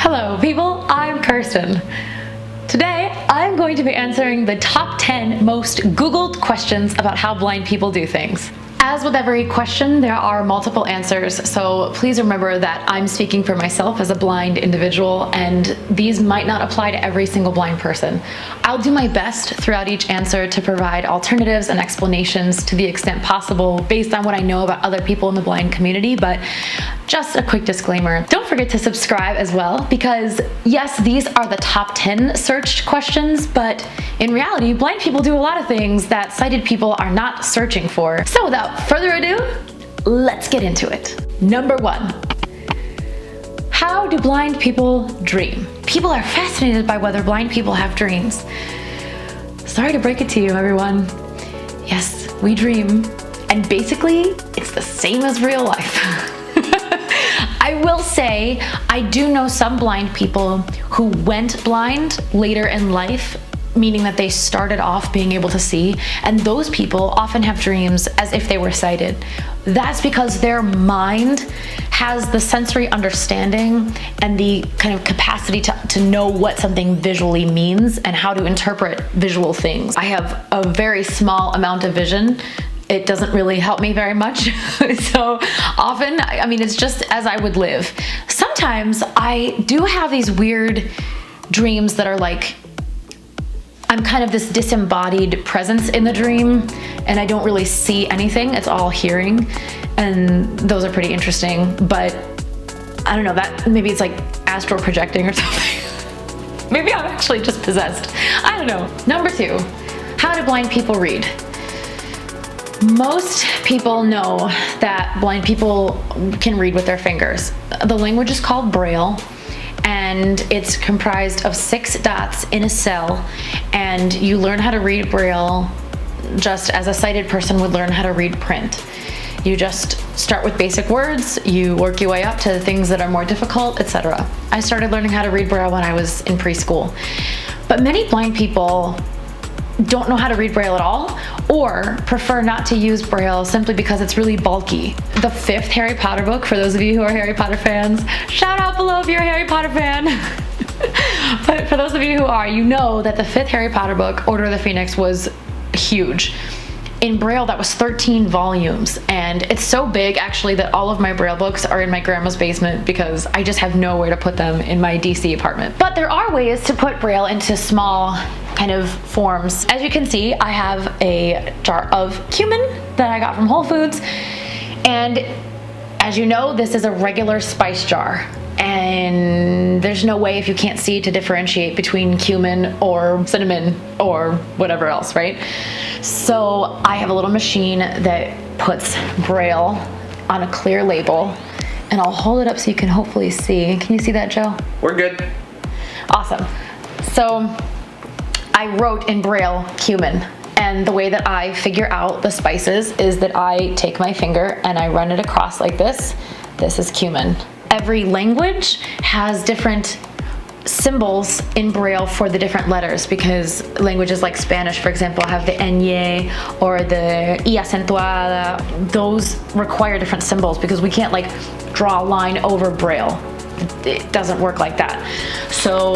Hello people, I'm Kirsten. Today, I'm going to be answering the top 10 most Googled questions about how blind people do things. As with every question, there are multiple answers, so please remember that I'm speaking for myself as a blind individual, and these might not apply to every single blind person. I'll do my best throughout each answer to provide alternatives and explanations to the extent possible based on what I know about other people in the blind community, but just a quick disclaimer. Don't forget to subscribe as well, because yes, these are the top 10 searched questions, but in reality, blind people do a lot of things that sighted people are not searching for. So without further ado, let's get into it. Number 1. How do blind people dream? People are fascinated by whether blind people have dreams. Sorry to break it to you, everyone. Yes, we dream, and basically, it's the same as real life. I will say, I do know some blind people who went blind later in life, meaning that they started off being able to see, and those people often have dreams as if they were sighted. That's because their mind has the sensory understanding and the kind of capacity to know what something visually means and how to interpret visual things. I have a very small amount of vision. It doesn't really help me very much. So often, I mean, it's just as I would live. Sometimes I do have these weird dreams that are like, I'm kind of this disembodied presence in the dream, and I don't really see anything. It's all hearing, and those are pretty interesting. But I don't know, that maybe it's like astral projecting or something. Maybe I'm actually just possessed. I don't know. Number 2, how do blind people read? Most people know that blind people can read with their fingers. The language is called Braille, and it's comprised of 6 dots in a cell, and you learn how to read Braille just as a sighted person would learn how to read print. You just start with basic words, you work your way up to things that are more difficult, etc. I started learning how to read Braille when I was in preschool. But many blind people don't know how to read Braille at all, or prefer not to use Braille simply because it's really bulky. The 5th Harry Potter book, for those of you who are Harry Potter fans, shout out below if you're a Harry Potter fan. But for those of you who are, you know that the 5th Harry Potter book, Order of the Phoenix, was huge. In Braille, that was 13 volumes, and it's so big actually that all of my Braille books are in my grandma's basement because I just have nowhere to put them in my DC apartment. But there are ways to put Braille into small kind of forms. As you can see, I have a jar of cumin that I got from Whole Foods, and as you know, this is a regular spice jar, and there's no way, if you can't see, to differentiate between cumin or cinnamon or whatever else, right? So I have a little machine that puts Braille on a clear label, and I'll hold it up so you can hopefully see. Can you see that, Joe? We're good. Awesome. So I wrote in Braille cumin, and the way that I figure out the spices is that I take my finger and I run it across like this. This is cumin. Every language has different symbols in Braille for the different letters, because languages like Spanish, for example, have the ñ or the I acentuada. Those require different symbols because we can't like draw a line over Braille. It doesn't work like that. So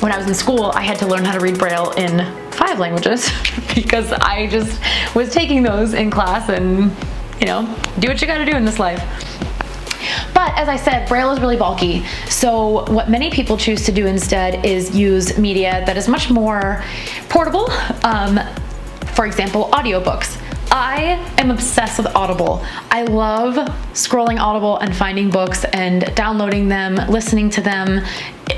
when I was in school, I had to learn how to read Braille in 5 languages because I just was taking those in class, and you know, do what you gotta do in this life. But as I said, Braille is really bulky, so what many people choose to do instead is use media that is much more portable. For example, audiobooks. I am obsessed with Audible. I love scrolling Audible and finding books and downloading them, listening to them.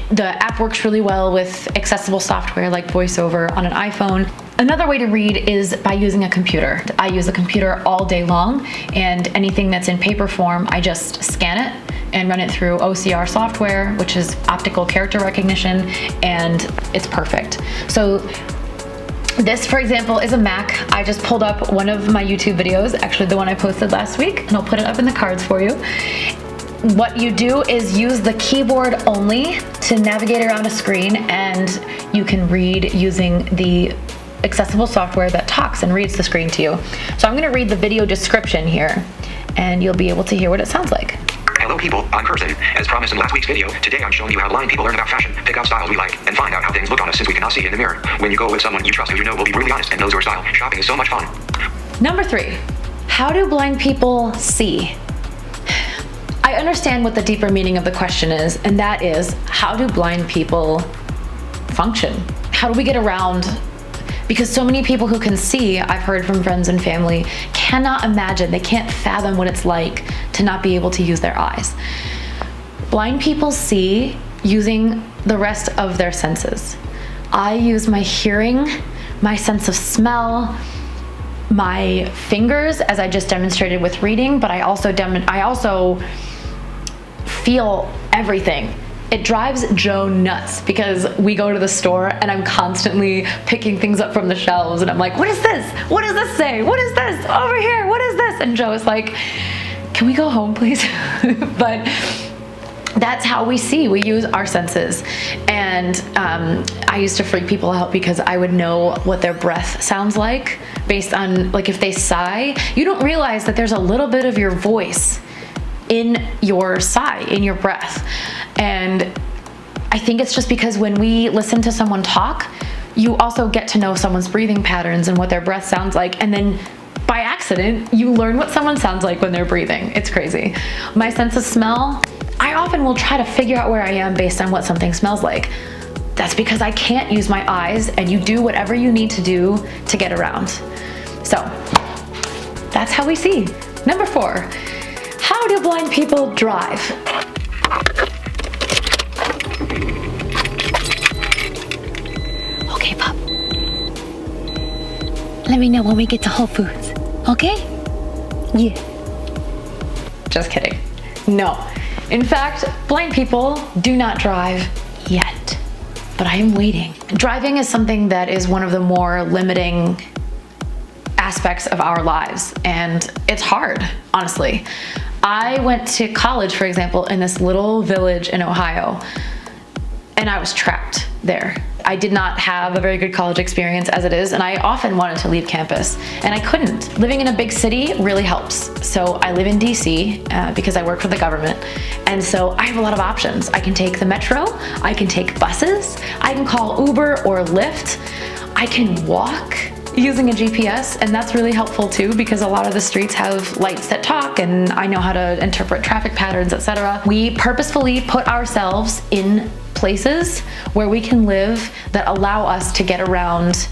The app works really well with accessible software like VoiceOver on an iPhone. Another way to read is by using a computer. I use a computer all day long, and anything that's in paper form, I just scan it and run it through OCR software, which is optical character recognition, and it's perfect. So this, for example, is a Mac. I just pulled up one of my YouTube videos, actually the one I posted last week, and I'll put it up in the cards for you. What you do is use the keyboard only to navigate around a screen, and you can read using the accessible software that talks and reads the screen to you. So I'm going to read the video description here, and you'll be able to hear what it sounds like. Hello people, I'm Kirsten. As promised in last week's video, today I'm showing you how blind people learn about fashion, pick out styles we like, and find out how things look on us since we cannot see in the mirror. When you go with someone you trust who you know will be brutally honest and knows your style, shopping is so much fun. Number 3, how do blind people see? I understand what the deeper meaning of the question is, and that is, how do blind people function? How do we get around? Because so many people who can see, I've heard from friends and family, cannot imagine, they can't fathom what it's like to not be able to use their eyes. Blind people see using the rest of their senses. I use my hearing, my sense of smell, my fingers, as I just demonstrated with reading, but I also feel everything. It drives Joe nuts because we go to the store and I'm constantly picking things up from the shelves and I'm like, what is this? What does this say? What is this? Over here, what is this? And Joe is like, can we go home, please? But that's how we see. We use our senses. And I used to freak people out because I would know what their breath sounds like based on, like, if they sigh. You don't realize that there's a little bit of your voice in your sigh, in your breath. And I think it's just because when we listen to someone talk, you also get to know someone's breathing patterns and what their breath sounds like. And then by accident, you learn what someone sounds like when they're breathing. It's crazy. My sense of smell, I often will try to figure out where I am based on what something smells like. That's because I can't use my eyes, and you do whatever you need to do to get around. So that's how we see. Number 4. How do blind people drive? Okay, Pop. Let me know when we get to Whole Foods, okay? Yeah. Just kidding. No. In fact, blind people do not drive yet, but I am waiting. Driving is something that is one of the more limiting aspects of our lives, and it's hard, honestly. I went to college, for example, in this little village in Ohio, and I was trapped there. I did not have a very good college experience as it is, and I often wanted to leave campus, and I couldn't. Living in a big city really helps. So I live in DC because I work for the government, and so I have a lot of options. I can take the metro, I can take buses, I can call Uber or Lyft, I can walk using a GPS, and that's really helpful too because a lot of the streets have lights that talk and I know how to interpret traffic patterns, etc. We purposefully put ourselves in places where we can live that allow us to get around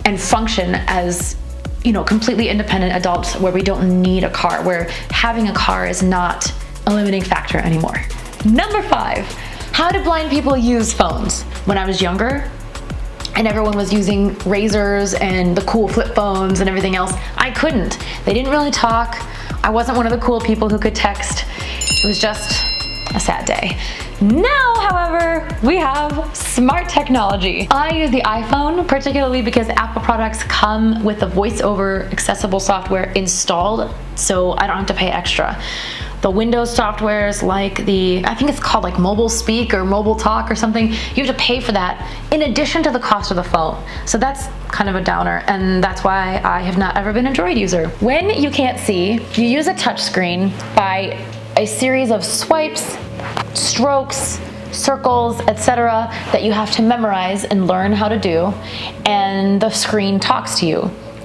and function as, you know, completely independent adults, where we don't need a car, where having a car is not a limiting factor anymore. Number 5, how do blind people use phones? When I was younger, and everyone was using razors and the cool flip phones and everything else, I couldn't. They didn't really talk. I wasn't one of the cool people who could text. It was just a sad day. Now, however, we have smart technology. I use the iPhone particularly because Apple products come with the voice-over accessible software installed, so I don't have to pay extra. The Windows softwares like I think it's called like Mobile Speak or Mobile Talk or something, you have to pay for that in addition to the cost of the phone. So that's kind of a downer, and that's why I have not ever been a Droid user. When you can't see, you use a touch screen by a series of swipes, strokes, circles, etc. that you have to memorize and learn how to do, and the screen talks to you.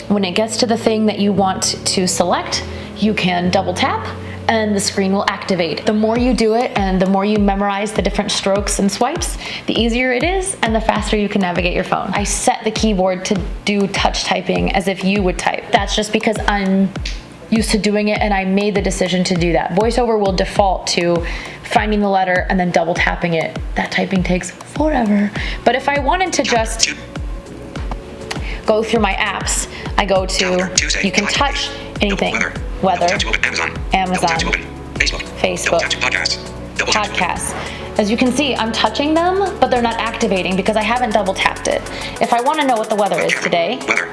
When it gets to the thing that you want to select, you can double tap and the screen will activate. The more you do it and the more you memorize the different strokes and swipes, the easier it is and the faster you can navigate your phone. I set the keyboard to do touch typing as if you would type. That's just because I'm used to doing it and I made the decision to do that. VoiceOver will default to finding the letter and then double tapping it. That typing takes forever. But if I wanted to just go through my apps, I go to, you can touch anything. Weather, Amazon, Facebook, podcasts. As you can see, I'm touching them, but they're not activating because I haven't double tapped it. If I want to know what the weather is today, weather,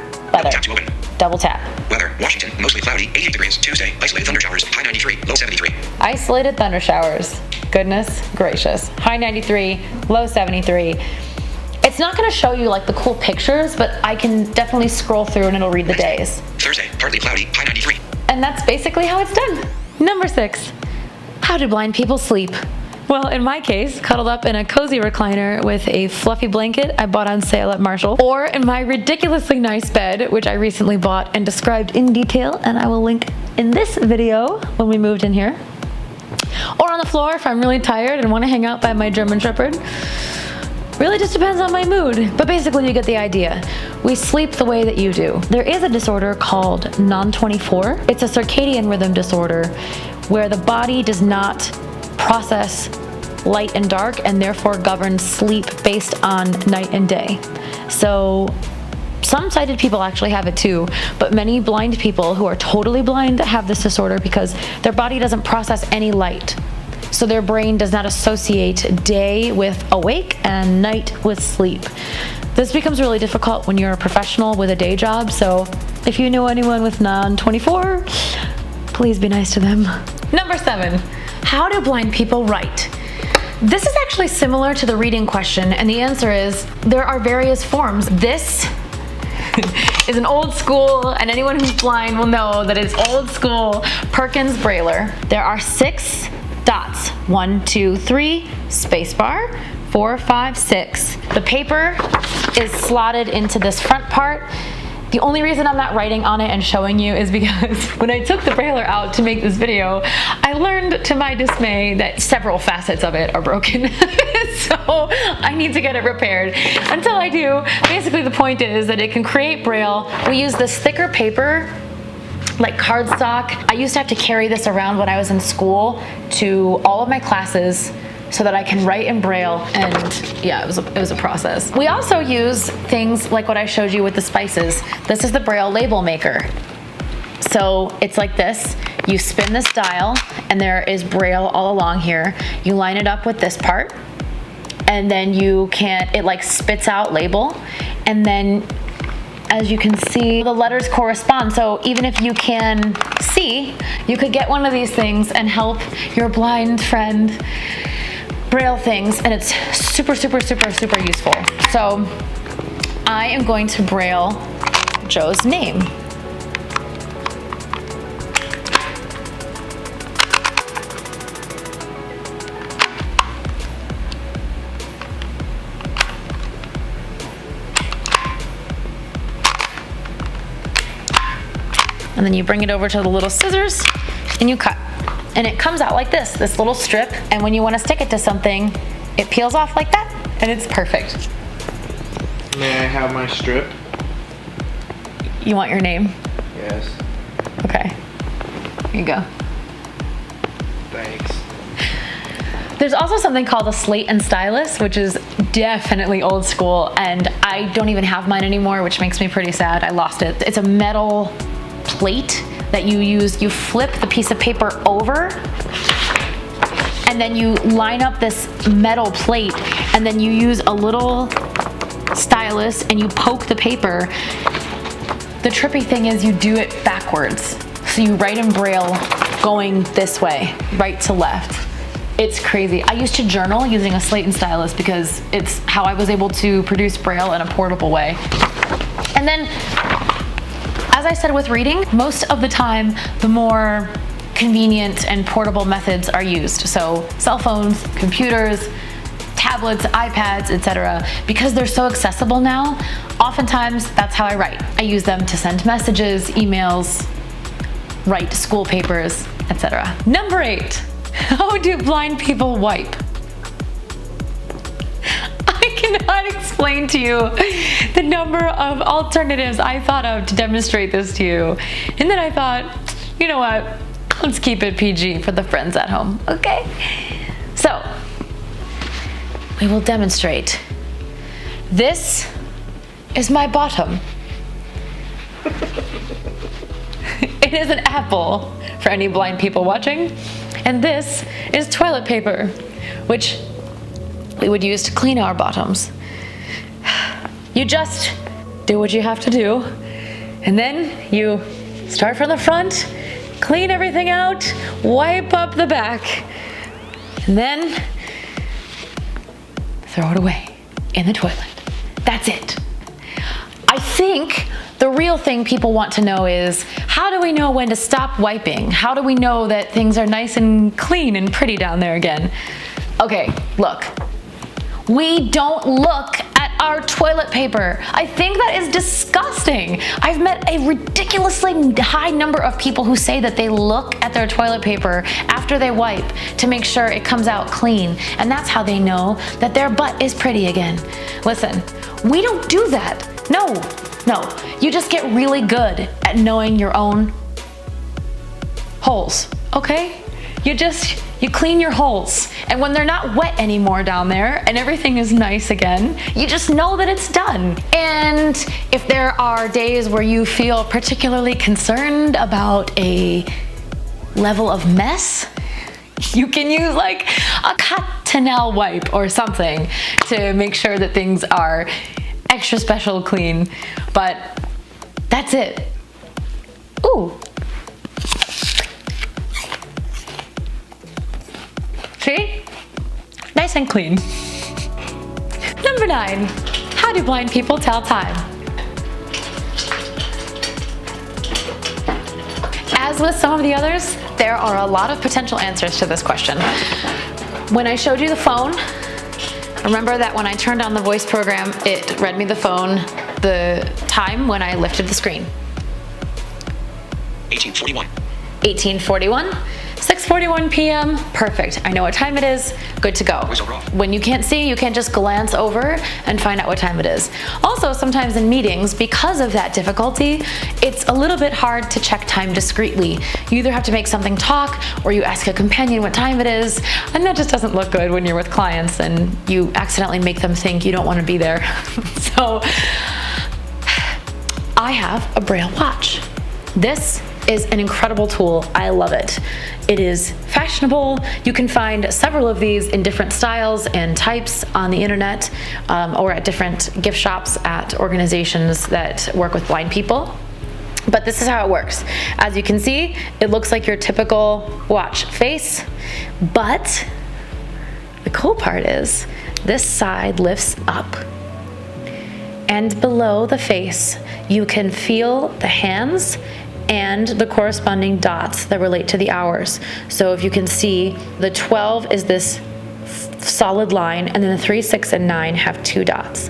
double tap. Weather, Washington, mostly cloudy, 88 degrees, Tuesday, isolated thunder showers, high 93, low 73. Isolated thunder showers. Goodness gracious. High 93, low 73. It's not going to show you like the cool pictures, but I can definitely scroll through and it'll read the days. Thursday, partly cloudy, high 93. And that's basically how it's done. Number 6. How do blind people sleep? Well, in my case, cuddled up in a cozy recliner with a fluffy blanket I bought on sale at Marshall, or in my ridiculously nice bed, which I recently bought and described in detail, and I will link in this video when we moved in here. Or on the floor if I'm really tired and want to hang out by my German Shepherd. Really just depends on my mood, but basically you get the idea. We sleep the way that you do. There is a disorder called non-24. It's a circadian rhythm disorder where the body does not process light and dark and therefore governs sleep based on night and day. So some sighted people actually have it too, but many blind people who are totally blind have this disorder because their body doesn't process any light. So their brain does not associate day with awake and night with sleep. This becomes really difficult when you're a professional with a day job, so if you know anyone with non-24, please be nice to them. Number 7, how do blind people write? This is actually similar to the reading question, and the answer is there are various forms. This is an old school, and anyone who's blind will know that it's old school Perkins Brailler. There are 6 dots, 1, 2, 3, spacebar, 4, 5, 6. The paper is slotted into this front part. The only reason I'm not writing on it and showing you is because when I took the Brailler out to make this video, I learned to my dismay that several facets of it are broken. So I need to get it repaired. Until I do, basically the point is that it can create Braille. We use this thicker paper, like cardstock. I used to have to carry this around when I was in school to all of my classes so that I can write in Braille, and yeah, it was a process. We also use things like what I showed you with the spices. This is the Braille label maker. So it's like this. You spin this dial, and there is Braille all along here. You line it up with this part, and then it like spits out label, and then as you can see, the letters correspond. So even if you can see, you could get one of these things and help your blind friend Braille things, and it's super, super, super, super useful. So I am going to Braille Joe's name. And then you bring it over to the little scissors and you cut. And it comes out like this little strip, and when you want to stick it to something, it peels off like that, and it's perfect. May I have my strip? You want your name? Yes. Okay. Here you go. Thanks. There's also something called a slate and stylus, which is definitely old school, and I don't even have mine anymore, which makes me pretty sad. I lost it. It's a metal plate that you use. You flip the piece of paper over, and then you line up this metal plate, and then you use a little stylus and you poke the paper. The trippy thing is you do it backwards. So you write in Braille going this way, right to left. It's crazy. I used to journal using a slate and stylus because it's how I was able to produce Braille in a portable way. And then, as I said with reading, most of the time, the more convenient and portable methods are used. So cell phones, computers, tablets, iPads, etc. Because they're so accessible now, oftentimes that's how I write. I use them to send messages, emails, write school papers, etc. Number 8, how do blind people wipe? I cannot explain to you the number of alternatives I thought of to demonstrate this to you. And then I thought, you know what? Let's keep it PG for the friends at home, okay? So, we will demonstrate. This is my bottom. It is an apple for any blind people watching. And this is toilet paper, which we would use to clean our bottoms. You just do what you have to do, and then you start from the front, clean everything out, wipe up the back, and then throw it away in the toilet. That's it. I think The real thing people want to know is, how do we know when to stop wiping? How do we know that things are nice and clean and pretty down there again? Okay, look. We don't look at our toilet paper. I think that is disgusting. I've met a ridiculously high number of people who say that they look at their toilet paper after they wipe to make sure it comes out clean, and that's how they know that their butt is pretty again. Listen, we don't do that. No, you just get really good at knowing your own holes, okay? You clean your holes, and when they're not wet anymore down there and everything is nice again, you just know that it's done. And if there are days where you feel particularly concerned about a level of mess, you can use like a Cottonelle wipe or something to make sure that things are extra special clean. But that's it. Ooh. See? Nice and clean. Number 9, how do blind people tell time? As with some of the others, there are a lot of potential answers to this question. When I showed you the phone, remember that when I turned on the voice program, it read me the time when I lifted the screen. 1841. 1841, 6:41 p.m. Perfect. I know what time it is. Good to go. When you can't see, you can't just glance over and find out what time it is. Also, sometimes in meetings, because of that difficulty, it's a little bit hard to check time discreetly. You either have to make something talk or you ask a companion what time it is, and that just doesn't look good when you're with clients and you accidentally make them think you don't want to be there. So, I have a Braille watch. This is an incredible tool. I love it. It is fashionable. You can find several of these in different styles and types on the internet or at different gift shops at organizations that work with blind people. But this is how it works. As you can see, it looks like your typical watch face, but the cool part is this side lifts up. And below the face, you can feel the hands and the corresponding dots that relate to the hours. So if you can see, the 12 is this solid line, and then the 3, 6, and 9 have 2 dots.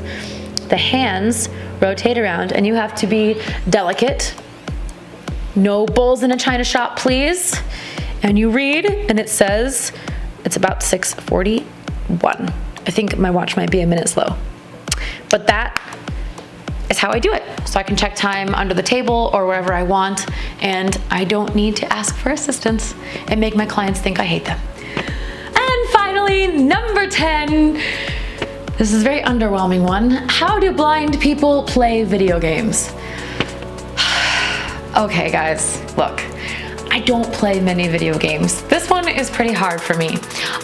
The hands rotate around, and you have to be delicate. No bowls in a china shop, please. And you read, and it says it's about 6:41. I think my watch might be a minute slow. But that is how I do it. So I can check time under the table or wherever I want, and I don't need to ask for assistance and make my clients think I hate them. And finally, number 10. This is a very underwhelming one. How do blind people play video games? Okay, guys, look. I don't play many video games. This one is pretty hard for me.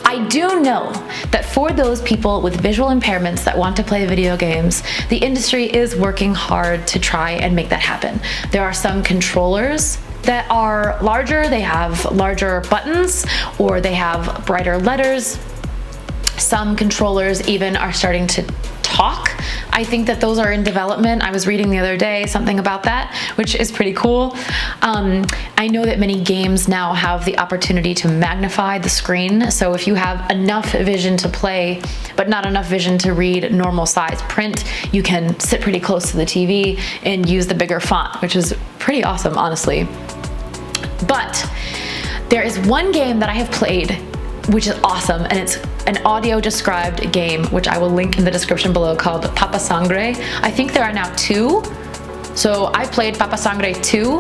I do know that for those people with visual impairments that want to play video games, the industry is working hard to try and make that happen. There are some controllers that are larger, they have larger buttons, or they have brighter letters. Some controllers even are starting to talk. I think that those are in development. I was reading the other day something about that, which is pretty cool. I know that many games now have the opportunity to magnify the screen. So if you have enough vision to play, but not enough vision to read normal size print, you can sit pretty close to the TV and use the bigger font, which is pretty awesome, honestly. But there is one game that I have played which is awesome, and it's an audio described game, which I will link in the description below, called Papa Sangre. I think there are now 2. So I played Papa Sangre 2,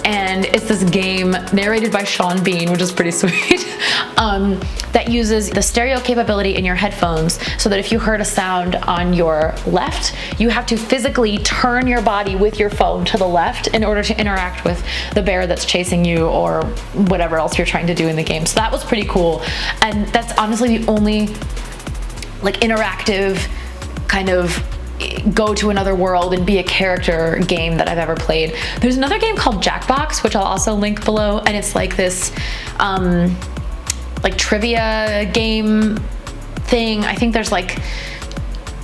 and it's this game narrated by Sean Bean, which is pretty sweet, that uses the stereo capability in your headphones so that if you heard a sound on your left, you have to physically turn your body with your phone to the left in order to interact with the bear that's chasing you or whatever else you're trying to do in the game. So that was pretty cool. And that's honestly the only like interactive kind of go to another world and be a character game that I've ever played. There's another game called Jackbox, which I'll also link below, and it's like this like trivia game thing. I think there's like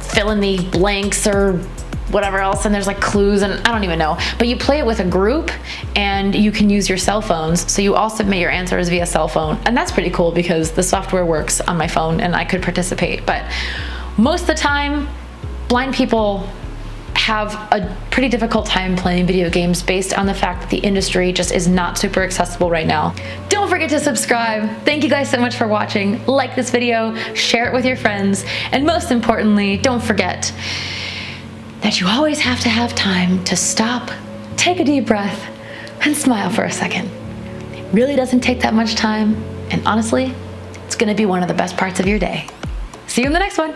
fill in the blanks or whatever else, and there's like clues and I don't even know. But you play it with a group and you can use your cell phones. So you all submit your answers via cell phone. And that's pretty cool because the software works on my phone and I could participate. But most of the time, blind people have a pretty difficult time playing video games based on the fact that the industry just is not super accessible right now. Don't forget to subscribe. Thank you guys so much for watching. Like this video, share it with your friends, and most importantly, don't forget that you always have to have time to stop, take a deep breath, and smile for a second. It really doesn't take that much time, and honestly, it's gonna be one of the best parts of your day. See you in the next one.